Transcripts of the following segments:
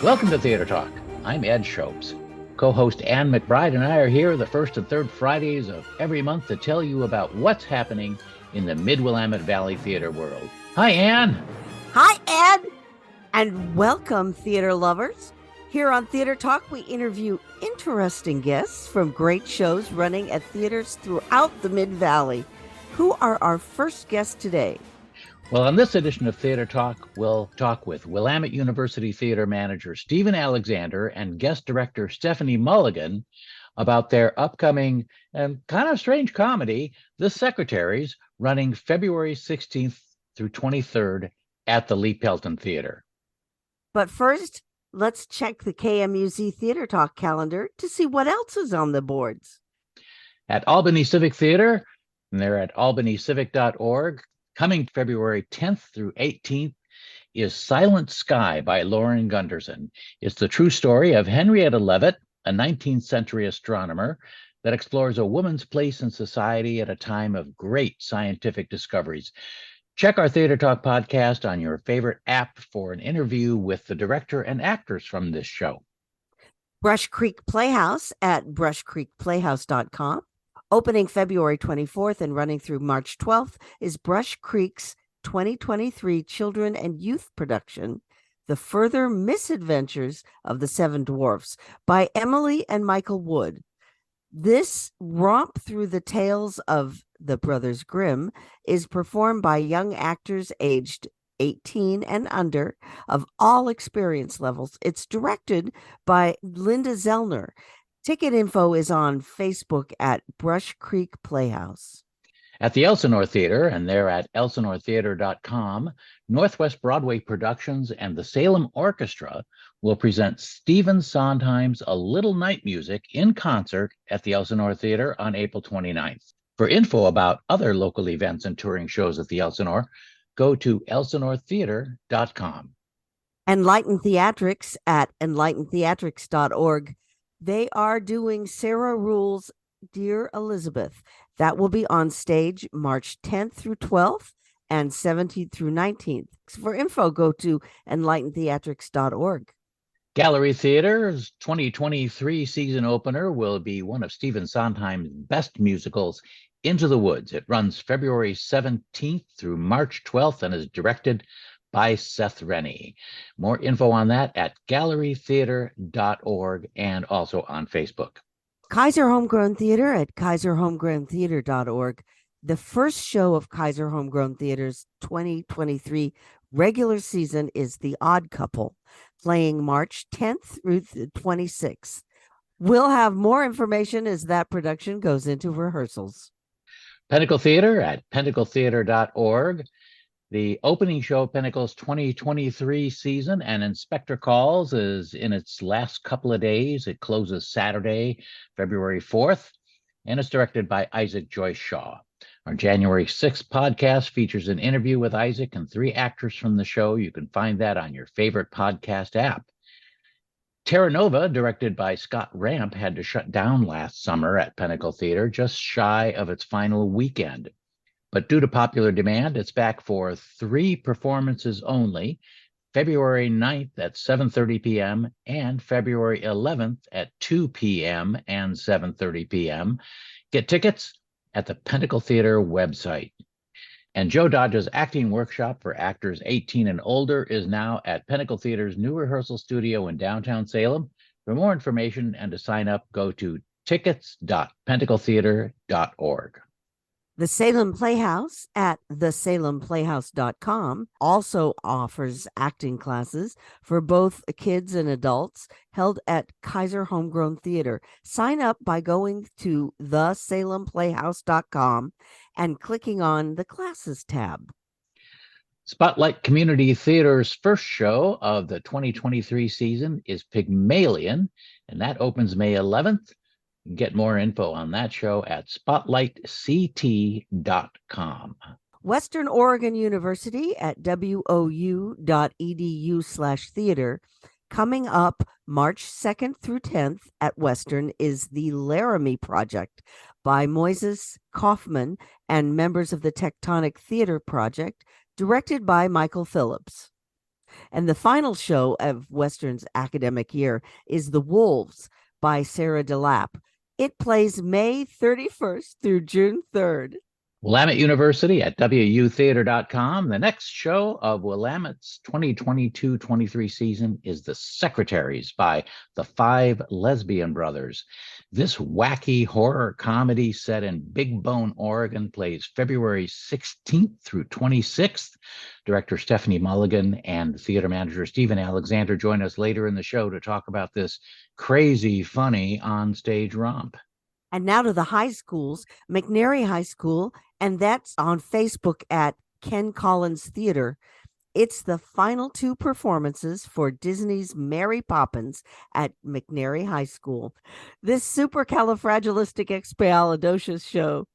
Welcome to Theatre Talk. I'm Ed Shopes. Co-host Ann McBride and I are here the first and third Fridays of every month to tell you about what's happening in the Mid-Willamette Valley theater world. Hi, Ann. Hi, Ed. And welcome, theater lovers. Here on Theatre Talk, we interview interesting guests from great shows running at theaters throughout the Mid-Valley. Who are our first guests today? Well, on this edition of Theatre Talk, we'll talk with Willamette University Theatre manager Stephen Alexander and guest director Stephanie Mulligan about their upcoming and kind of strange comedy, The Secretaries, running February 16th through 23rd at the Lee Pelton Theatre. But first, let's check the KMUZ Theatre Talk calendar to see what else is on the boards. At Albany Civic Theater, and they're at albanycivic.org, coming February 10th through 18th is Silent Sky by Lauren Gunderson. It's the true story of Henrietta Leavitt, a 19th century astronomer that explores a woman's place in society at a time of great scientific discoveries. Check our Theatre Talk podcast on your favorite app for an interview with the director and actors from this show. Brush Creek Playhouse at brushcreekplayhouse.com. Opening February 24th and running through March 12th is Brush Creek's 2023 children and youth production, The Further Misadventures of the Seven Dwarfs by Emily and Michael Wood. This romp through the tales of the Brothers Grimm is performed by young actors aged 18 and under of all experience levels. It's directed by Linda Zellner. Ticket info is on Facebook at Brush Creek Playhouse. At the Elsinore Theatre, and they're at elsinoretheatre.com, Northwest Broadway Productions and the Salem Orchestra will present Stephen Sondheim's A Little Night Music in concert at the Elsinore Theatre on April 29th. For info about other local events and touring shows at the Elsinore, go to elsinoretheatre.com. Enlighten Theatrics at enlightentheatrics.org. They are doing Sarah Rule's Dear Elizabeth. That will be on stage March 10th through 12th and 17th through 19th. For info, go to enlightentheatrics.org. Gallery Theater's 2023 season opener will be one of Stephen Sondheim's best musicals, Into the Woods. It runs February 17th through March 12th and is directed by Seth Rennie. More info on that at gallerytheater.org and also on Facebook. Kaiser Homegrown Theater at kaiserhomegrowntheater.org. The first show of Kaiser Homegrown Theater's 2023 regular season is The Odd Couple, playing March 10th through the 26th. We'll have more information as that production goes into rehearsals. Pinnacle Theater at pinnacletheater.org. The opening show of Pinnacle's 2023 season and Inspector Calls is in its last couple of days. It closes Saturday, February 4th, and it's directed by Isaac Joyce Shaw. Our January 6th podcast features an interview with Isaac and 3 actors from the show. You can find that on your favorite podcast app. Terra Nova, directed by Scott Ramp, had to shut down last summer at Pinnacle Theater, just shy of its final weekend. But due to popular demand, it's back for 3 performances only, February 9th at 7:30 p.m. and February 11th at 2 p.m. and 7:30 p.m. Get tickets at the Pinnacle Theater website. And Joe Dodge's acting workshop for actors 18 and older is now at Pinnacle Theater's new rehearsal studio in downtown Salem. For more information and to sign up, go to tickets.pinnacletheater.org. The Salem Playhouse at thesalemplayhouse.com also offers acting classes for both kids and adults held at Kaiser Homegrown Theater. Sign up by going to thesalemplayhouse.com and clicking on the classes tab. Spotlight Community Theater's first show of the 2023 season is Pygmalion, and that opens May 11th. You can get more info on that show at spotlightct.com. Western Oregon University at wou.edu/theater. Coming up March 2nd through 10th at Western is the Laramie Project by Moises Kaufman and members of the Tectonic Theater Project, directed by Michael Phillips. And the final show of Western's academic year is The Wolves by Sarah DeLapp. It plays May 31st through June 3rd. Willamette University at wutheater.com. The next show of Willamette's 2022-23 season is The Secretaries by the Five Lesbian Brothers. This wacky horror comedy set in Big Bone, Oregon plays February 16th through 26th. Director Stephanie Mulligan and theater manager Stephen Alexander join us later in the show to talk about this crazy, funny on-stage romp. And now to the high schools, McNary High School, and that's on Facebook at Ken Collins Theater. It's the final two performances for Disney's Mary Poppins at McNary High School. This supercalifragilisticexpialidocious show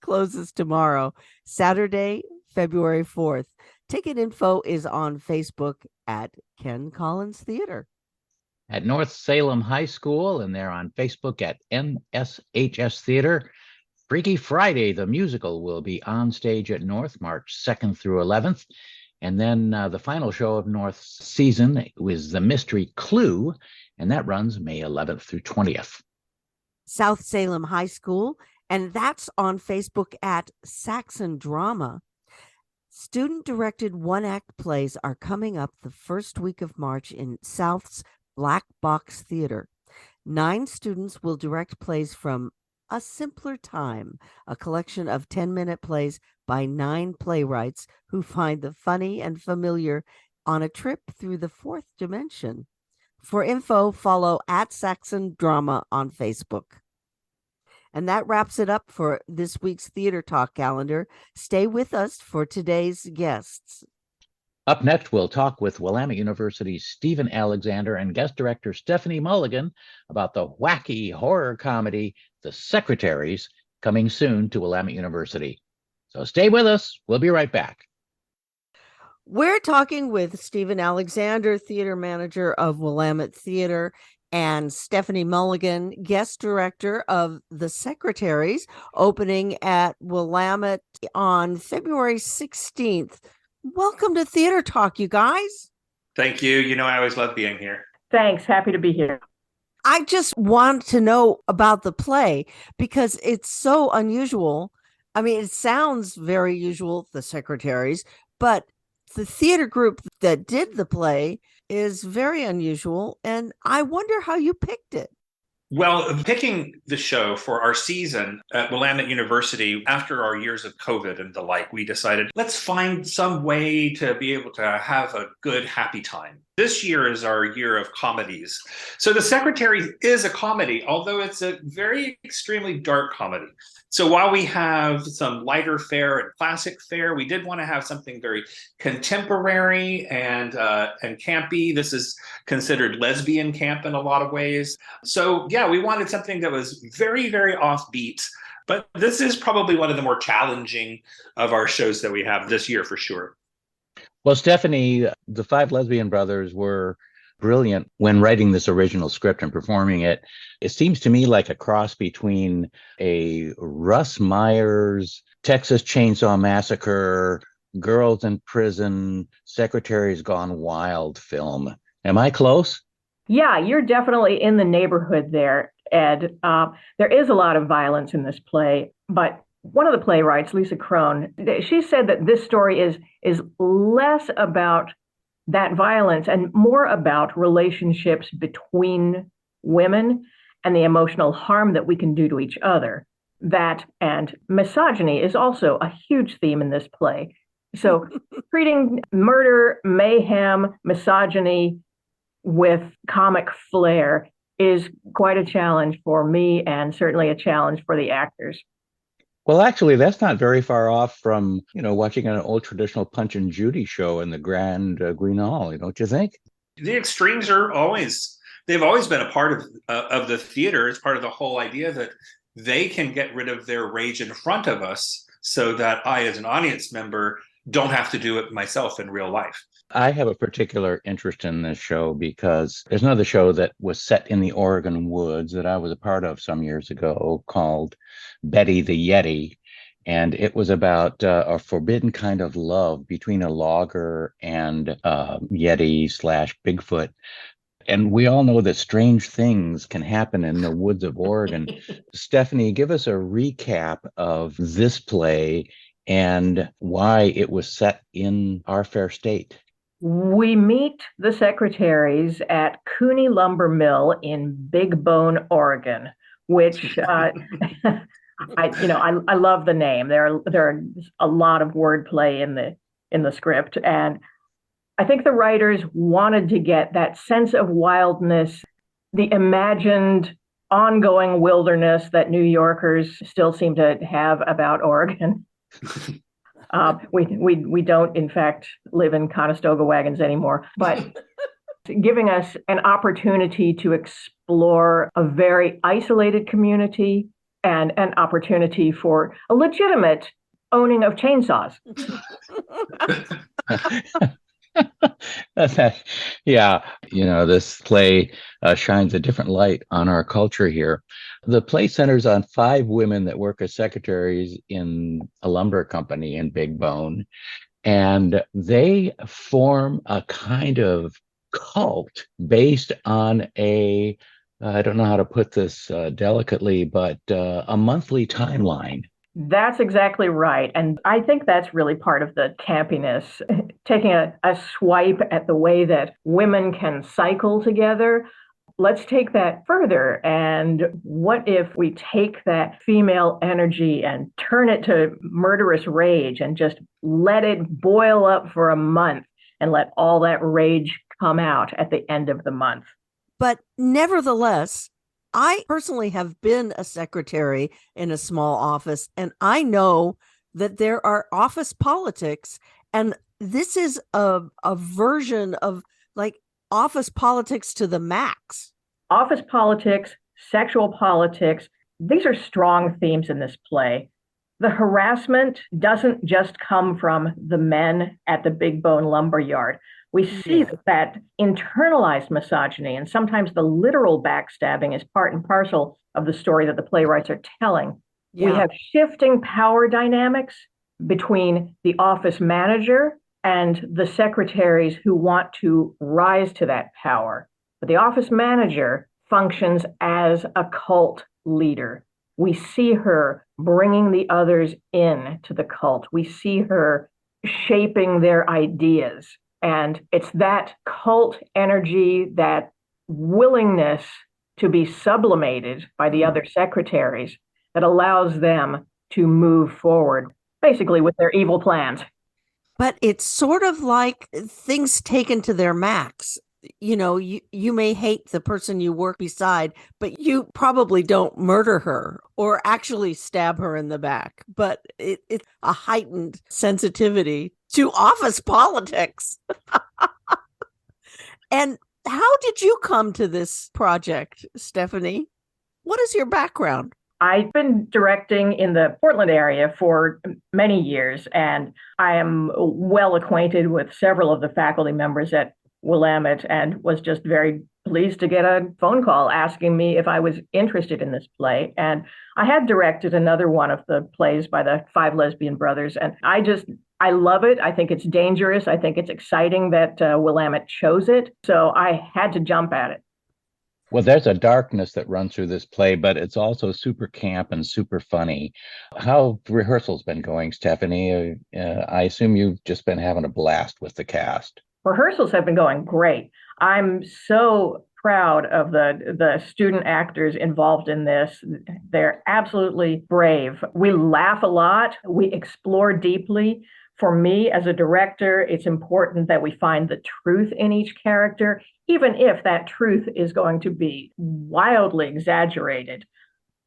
closes tomorrow, Saturday, February 4th. Ticket info is on Facebook at Ken Collins Theater. At North Salem High School, and they're on Facebook at NSHS Theater. Freaky Friday, the musical, will be on stage at North March 2nd through 11th. And then the final show of North's season was The Mystery Clue, and that runs May 11th through 20th. South Salem High School, and that's on Facebook at Saxon Drama. Student-directed one-act plays are coming up the first week of March in South's Black Box Theater. 9 students will direct plays from A Simpler Time, a collection of 10-minute plays by 9 playwrights who find the funny and familiar on a trip through the fourth dimension. For info, follow at Saxon Drama on Facebook. And that wraps it up for this week's Theater Talk calendar. Stay with us for today's guests. Up next, we'll talk with Willamette University's Stephen Alexander and guest director Stephanie Mulligan about the wacky horror comedy, The Secretaries, coming soon to Willamette University. So stay with us. We'll be right back. We're talking with Stephen Alexander, theater manager of Willamette Theater, and Stephanie Mulligan, guest director of The Secretaries, opening at Willamette on February 16th. Welcome to Theater Talk, you guys. Thank you. You know, I always love being here. Thanks. Happy to be here. I just want to know about the play because it's so unusual. I mean, it sounds very usual, The Secretaries, but the theater group that did the play is very unusual. And I wonder how you picked it. Well, picking the show for our season at Willamette University after our years of COVID and the like, we decided let's find some way to be able to have a good, happy time. This year is our year of comedies. So The Secretary is a comedy, although it's a very extremely dark comedy. So while we have some lighter fare and classic fare, we did want to have something very contemporary and campy. This is considered lesbian camp in a lot of ways. So yeah, we wanted something that was very, very offbeat. But this is probably one of the more challenging of our shows that we have this year for sure. Well, Stephanie, the Five Lesbian Brothers were brilliant when writing this original script and performing it. It seems to me like a cross between a Russ Meyer's Texas Chainsaw Massacre, Girls in Prison, Secretaries Gone Wild film. Am I close? Yeah, you're definitely in the neighborhood there, Ed. There is a lot of violence in this play, but one of the playwrights, Lisa Crone, she said that this story is less about that violence and more about relationships between women and the emotional harm that we can do to each other. That and misogyny is also a huge theme in this play. So treating murder, mayhem, misogyny with comic flair is quite a challenge for me and certainly a challenge for the actors. Well, actually, that's not very far off from, watching an old traditional Punch and Judy show in the Grand Guignol, don't you think? The extremes they've always been a part of the theater. It's part of the whole idea that they can get rid of their rage in front of us so that I, as an audience member, don't have to do it myself in real life. I have a particular interest in this show because there's another show that was set in the Oregon woods that I was a part of some years ago called Betty the Yeti. And it was about a forbidden kind of love between a logger and Yeti / Bigfoot. And we all know that strange things can happen in the woods of Oregon. Stephanie, give us a recap of this play and why it was set in our fair state. We meet the Secretaries at Cooney Lumber Mill in Big Bone, Oregon, which I love the name. There are a lot of wordplay in the script, and I think the writers wanted to get that sense of wildness, the imagined ongoing wilderness that New Yorkers still seem to have about Oregon. We don't, in fact, live in Conestoga wagons anymore, but giving us an opportunity to explore a very isolated community and an opportunity for a legitimate owning of chainsaws. Yeah, this play shines a different light on our culture here. The play centers on 5 women that work as secretaries in a lumber company in Big Bone, and they form a kind of cult based on I don't know how to put this delicately, but a monthly timeline. That's exactly right. And I think that's really part of the campiness, taking a swipe at the way that women can cycle together. Let's take that further. And what if we take that female energy and turn it to murderous rage and just let it boil up for a month and let all that rage come out at the end of the month? But nevertheless, I personally have been a secretary in a small office, and I know that there are office politics, and this is a version of like office politics to the max. Office politics, sexual politics, these are strong themes in this play. The harassment doesn't just come from the men at the Big Bone lumber yard. We see that internalized misogyny and sometimes the literal backstabbing is part and parcel of the story that the playwrights are telling. Yeah. We have shifting power dynamics between the office manager and the secretaries who want to rise to that power. But the office manager functions as a cult leader. We see her bringing the others in to the cult. We see her shaping their ideas. And it's that cult energy, that willingness to be sublimated by the other secretaries that allows them to move forward, basically with their evil plans. But it's sort of like things taken to their max. You may hate the person you work beside, but you probably don't murder her or actually stab her in the back. But it's a heightened sensitivity to office politics. And how did you come to this project, Stephanie? What is your background? I've been directing in the Portland area for many years, and I am well acquainted with several of the faculty members at Willamette and was just very pleased to get a phone call asking me if I was interested in this play. And I had directed another one of the plays by the Five Lesbian Brothers, and I love it. I think it's dangerous. I think it's exciting that Willamette chose it. So I had to jump at it. Well, there's a darkness that runs through this play, but it's also super camp and super funny. How have rehearsals been going, Stephanie? I assume you've just been having a blast with the cast. Rehearsals have been going great. I'm so proud of the student actors involved in this. They're absolutely brave. We laugh a lot. We explore deeply. For me, as a director, it's important that we find the truth in each character, even if that truth is going to be wildly exaggerated.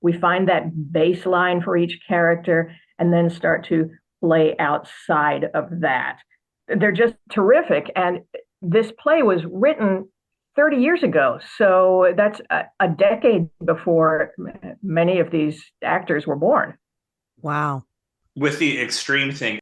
We find that baseline for each character and then start to play outside of that. They're just terrific. And this play was written 30 years ago. So that's a decade before many of these actors were born. Wow. With the extreme thing,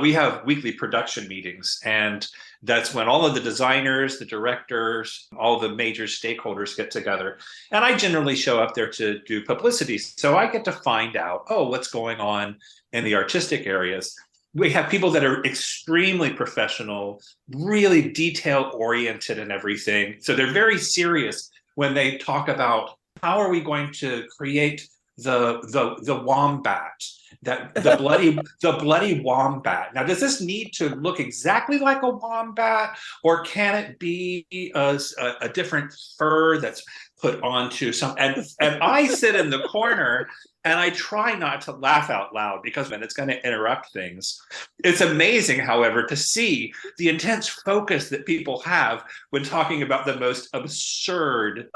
we have weekly production meetings, and that's when all of the designers, the directors, all the major stakeholders get together. And I generally show up there to do publicity. So I get to find out, what's going on in the artistic areas. We have people that are extremely professional, really detail oriented and everything. So they're very serious when they talk about how are we going to create the wombat, that the bloody wombat. Now, does this need to look exactly like a wombat, or can it be a different fur that's put onto some? And I sit in the corner and I try not to laugh out loud because it's going to interrupt things. It's amazing, however, to see the intense focus that people have when talking about the most absurd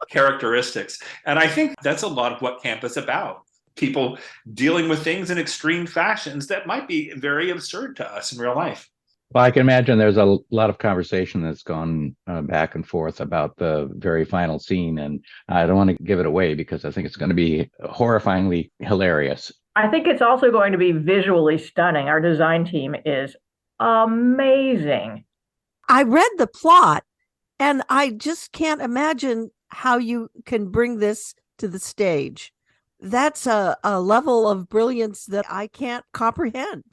characteristics. And I think that's a lot of what camp is about. People dealing with things in extreme fashions that might be very absurd to us in real life. Well, I can imagine there's a lot of conversation that's gone back and forth about the very final scene. And I don't want to give it away because I think it's going to be horrifyingly hilarious. I think it's also going to be visually stunning. Our design team is amazing. I read the plot and I just can't imagine how you can bring this to the stage. That's a level of brilliance that I can't comprehend.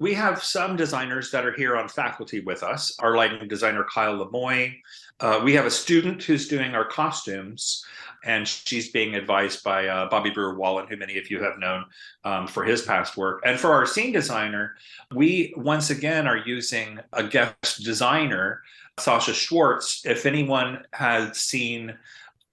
We have some designers that are here on faculty with us. Our lighting designer, Kyle Lemoyne. We have a student who's doing our costumes, and she's being advised by Bobby Brewer-Wallen, who many of you have known for his past work. And for our scene designer, we once again are using a guest designer, Sasha Schwartz. If anyone has seen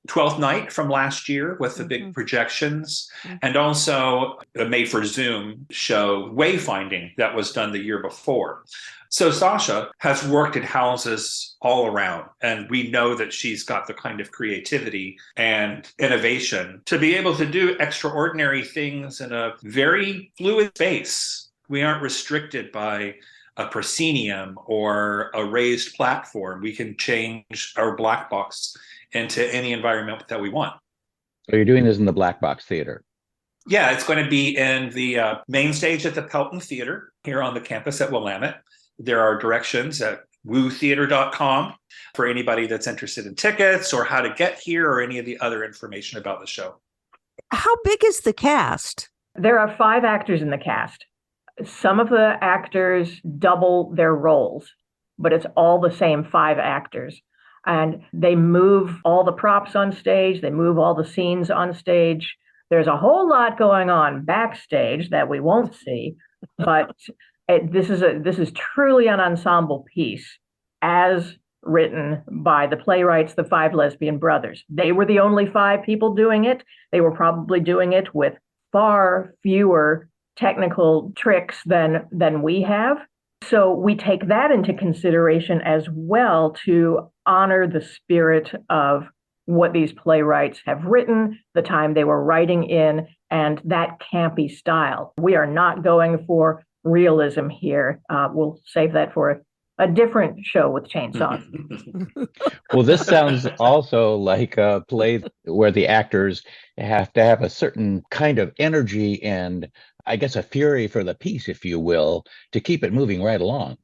12th Night from last year with the big projections, and also a made for Zoom show, Wayfinding, that was done the year before. So Sasha has worked in houses all around, and we know that she's got the kind of creativity and innovation to be able to do extraordinary things in a very fluid space. We aren't restricted by a proscenium or a raised platform. We can change our black box into any environment that we want. So you're doing this in the Black Box Theater? Yeah, it's going to be in the main stage at the Pelton Theater here on the campus at Willamette. There are directions at wootheater.com for anybody that's interested in tickets or how to get here or any of the other information about the show. How big is the cast? There are 5 actors in the cast. Some of the actors double their roles, but it's all the same 5 actors. And they move all the props on stage. They move all the scenes on stage. There's a whole lot going on backstage that we won't see, but this is truly an ensemble piece as written by the playwrights, the Five Lesbian Brothers. They were the only 5 people doing it. They were probably doing it with far fewer technical tricks than we have. So we take that into consideration as well to honor the spirit of what these playwrights have written, the time they were writing in, and that campy style. We are not going for realism here. We'll save that for a different show with chainsaws. Well, this sounds also like a play where the actors have to have a certain kind of energy and, I guess, a fury for the piece, if you will, to keep it moving right along.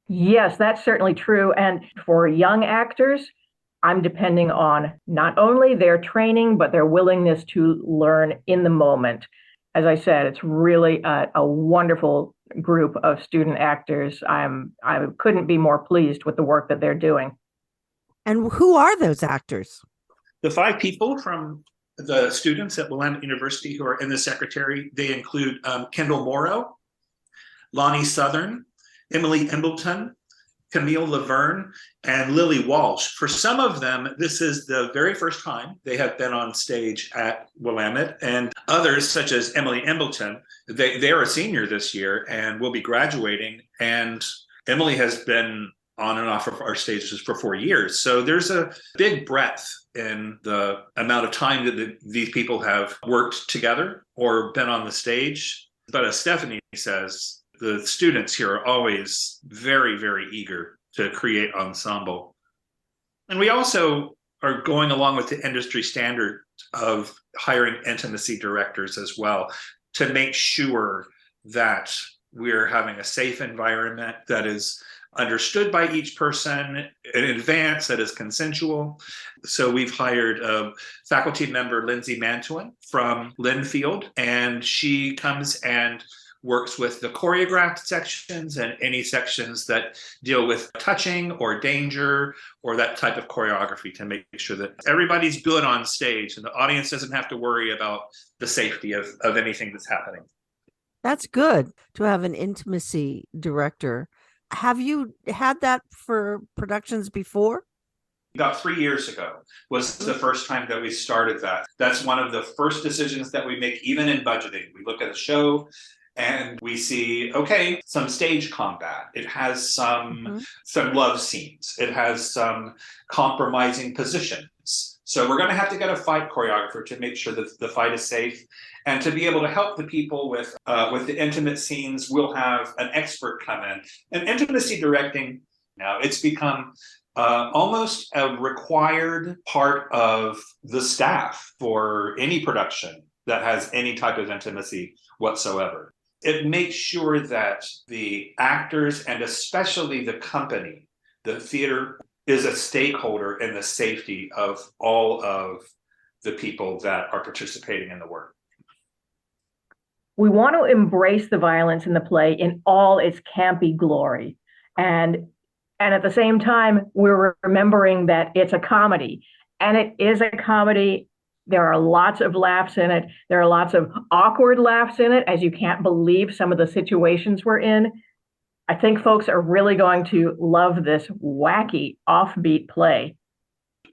Yes, that's certainly true. And for young actors, I'm depending on not only their training, but their willingness to learn in the moment. As I said, it's really a wonderful group of student actors. I couldn't be more pleased with the work that they're doing. And who are those actors? The 5 people from the students at Willamette University who are in the Secretary, they include Kendall Morrow, Lonnie Southern, Emily Embleton, Camille Laverne, and Lily Walsh. For some of them, this is the very first time they have been on stage at Willamette, and others, such as Emily Embleton, they're a senior this year and will be graduating, and Emily has been on and off of our stages for 4 years. So there's a big breadth in the amount of time that these people have worked together or been on the stage. But as Stephanie says, the students here are always very, very eager to create ensemble. And we also are going along with the industry standard of hiring intimacy directors as well to make sure that we're having a safe environment that is understood by each person in advance, that is consensual. So we've hired a faculty member, Lindsay Mantuan from Linfield, and she comes and works with the choreographed sections and any sections that deal with touching or danger or that type of choreography to make sure that everybody's good on stage and the audience doesn't have to worry about the safety of anything that's happening. That's good to have an intimacy director. Have you had that for productions before? About 3 years ago was the first time that we started that. That's one of the first decisions that we make, even in budgeting. We look at a show and we see, okay, some stage combat. It has some love scenes. It has some compromising positions. So we're going to have to get a fight choreographer to make sure that the fight is safe. And to be able to help the people with the intimate scenes, we'll have an expert come in. And intimacy directing, now it's become almost a required part of the staff for any production that has any type of intimacy whatsoever. It makes sure that the actors and especially the company, the theater, is a stakeholder in the safety of all of the people that are participating in the work. We want to embrace the violence in the play in all its campy glory. And at the same time, we're remembering that it's a comedy. And it is a comedy. There are lots of laughs in it. There are lots of awkward laughs in it, as you can't believe some of the situations we're in. I think folks are really going to love this wacky, offbeat play.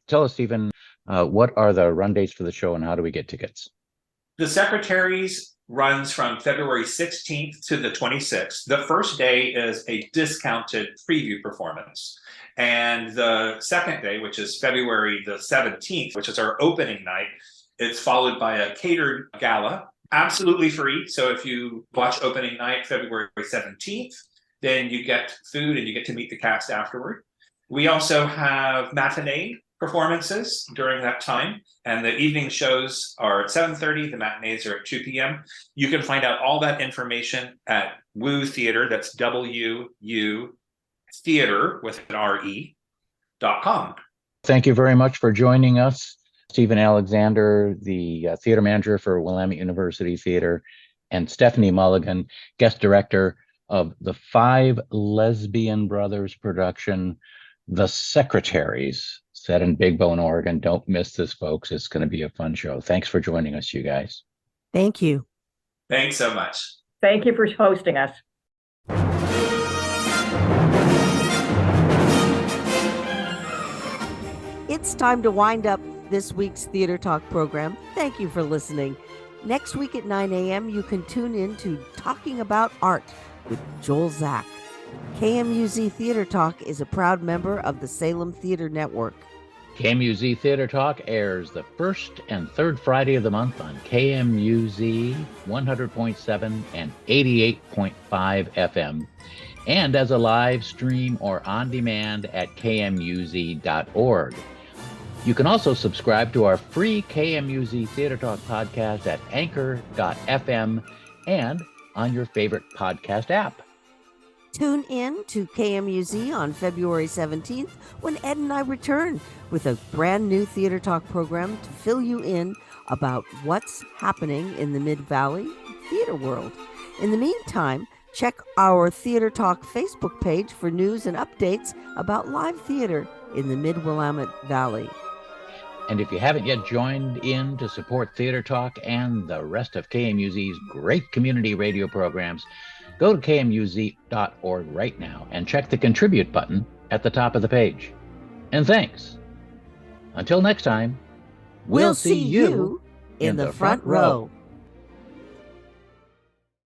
Tell us, Stephen, what are the run dates for the show and how do we get tickets? The Secretaries runs from February 16th to the 26th. The first day is a discounted preview performance. And the second day, which is February the 17th, which is our opening night, it's followed by a catered gala, absolutely free. So if you watch opening night, February 17th, then you get food and you get to meet the cast afterward. We also have matinee performances during that time, and the evening shows are at 7:30, the matinees are at 2 p.m. You can find out all that information at WU Theater, that's WU Theater with an RE.com. Thank you very much for joining us, Stephen Alexander, the theater manager for Willamette University Theatre, and Stephanie Mulligan, guest director of the Five Lesbian Brothers production, The Secretaries, set in Big Bone, Oregon. Don't miss this, folks. It's going to be a fun show. Thanks for joining us, you guys. Thank you. Thanks so much. Thank you for hosting us. It's time to wind up this week's Theater Talk program. Thank you for listening. Next week at 9 a.m., you can tune in to Talking About Art with Joel Zack. KMUZ Theatre Talk is a proud member of the Salem Theater Network. KMUZ Theatre Talk airs the first and third Friday of the month on KMUZ 100.7 and 88.5 FM, and as a live stream or on demand at kmuz.org. You can also subscribe to our free KMUZ Theatre Talk podcast at anchor.fm and on your favorite podcast app. Tune in to KMUZ on February 17th when Ed and I return with a brand new Theater Talk program to fill you in about what's happening in the Mid-Valley theater world. In the meantime, check our Theater Talk Facebook page for news and updates about live theater in the Mid-Willamette Valley. And if you haven't yet joined in to support Theater Talk and the rest of KMUZ's great community radio programs, go to kmuz.org right now and check the contribute button at the top of the page. And thanks. Until next time, we'll see you in the front row.